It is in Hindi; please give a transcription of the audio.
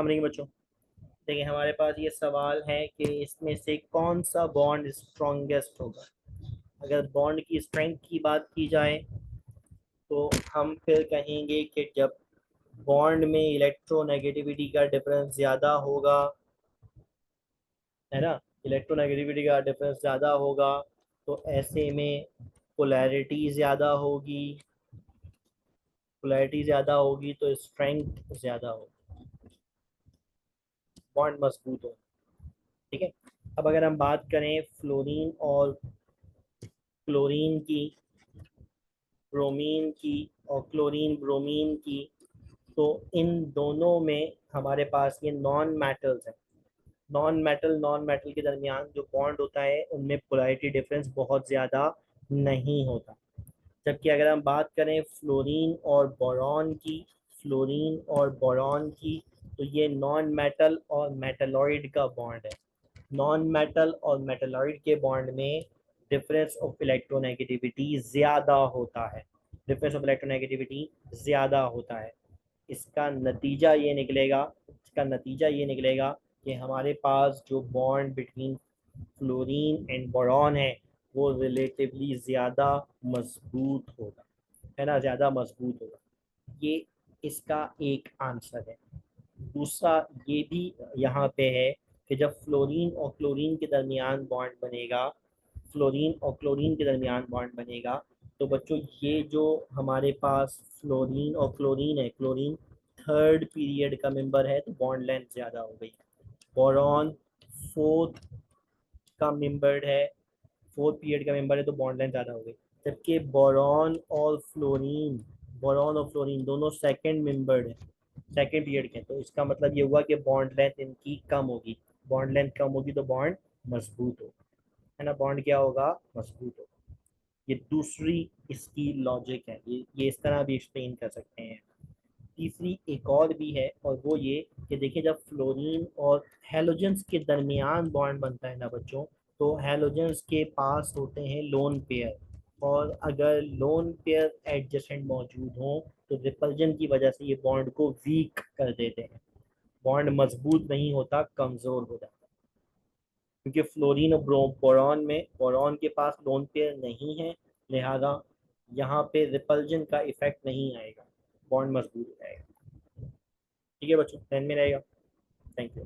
नहीं बच्चों, देखिए हमारे पास ये सवाल है कि इसमें से कौन सा बॉन्ड स्ट्रॉन्गेस्ट होगा। अगर बॉन्ड की स्ट्रेंथ की बात की जाए तो हम फिर कहेंगे कि जब बॉन्ड में इलेक्ट्रोनेगेटिविटी का डिफरेंस ज़्यादा होगा, है ना, इलेक्ट्रोनेगेटिविटी का डिफरेंस ज़्यादा होगा तो ऐसे में पोलैरिटी ज़्यादा होगी, पोलैरिटी ज़्यादा होगी तो स्ट्रेंथ ज़्यादा होगी, बॉन्ड मजबूत हो। ठीक है। अब अगर हम बात करें फ्लोरीन और क्लोरीन की, ब्रोमीन की और क्लोरीन ब्रोमीन की, तो इन दोनों में हमारे पास ये नॉन मेटल्स हैं। नॉन मेटल के दरमियान जो बॉन्ड होता है उनमें पोलैरिटी डिफरेंस बहुत ज़्यादा नहीं होता। जबकि अगर हम बात करें फ्लोरीन और बोरॉन की, फ्लोरीन और बोरॉन की, तो ये नॉन मेटल और मेटलॉइड का बॉन्ड है। नॉन मेटल और मेटलॉइड के बॉन्ड में डिफरेंस ऑफ इलेक्ट्रोनेगेटिविटी ज़्यादा होता है, डिफरेंस ऑफ इलेक्ट्रोनेगेटिविटी ज़्यादा होता है। इसका नतीजा ये निकलेगा, इसका नतीजा ये निकलेगा कि हमारे पास जो bond between fluorine and boron है वो रिलेटिवली ज़्यादा मजबूत होगा, है ना, ज़्यादा मजबूत होगा। ये इसका एक आंसर है। दूसरा ये भी यहाँ पे है कि जब फ्लोरीन और क्लोरीन के दरमियान बॉन्ड बनेगा, फ्लोरीन और क्लोरीन के दरमियान बॉन्ड बनेगा, तो बच्चों ये जो हमारे पास फ्लोरीन और क्लोरीन है, क्लोरीन थर्ड पीरियड का मेंबर है तो बॉन्ड लेंथ ज़्यादा हो गई। बोरॉन फोर्थ का मेंबर है, फोर्थ पीरियड का मेंबर है तो बॉन्ड लेंथ ज़्यादा हो गई। जबकि बोरॉन और फ्लोरीन दोनों सेकंड मेंबर्ड है, सेकंड पीरियड के, तो इसका मतलब ये हुआ कि बॉन्ड लेंथ इनकी कम होगी। बॉन्ड लेंथ कम होगी तो बॉन्ड मजबूत होगा, है ना, बॉन्ड क्या होगा, मजबूत होगा। ये दूसरी इसकी लॉजिक है, ये इस तरह भी एक्सप्लेन कर सकते हैं। तीसरी एक और भी है और वो ये कि देखिए जब फ्लोरीन और हेलोजेंस के दरमियान बॉन्ड बनता है ना बच्चों, तो हेलोजेंस के पास होते हैं लोन पेयर, और अगर लोन पेयर एडजेसेंट मौजूद हो तो रिपल्जन की वजह से ये बॉन्ड को वीक कर देते हैं, बॉन्ड मजबूत नहीं होता, कमज़ोर हो जाता है। क्योंकि फ्लोरीन और बोरॉन में, बोरॉन के पास लोन पेयर नहीं है, लिहाजा यहाँ पे रिपल्जन का इफेक्ट नहीं आएगा, बॉन्ड मजबूत हो जाएगा। ठीक है बच्चों, ध्यान में रहेगा। Thank you.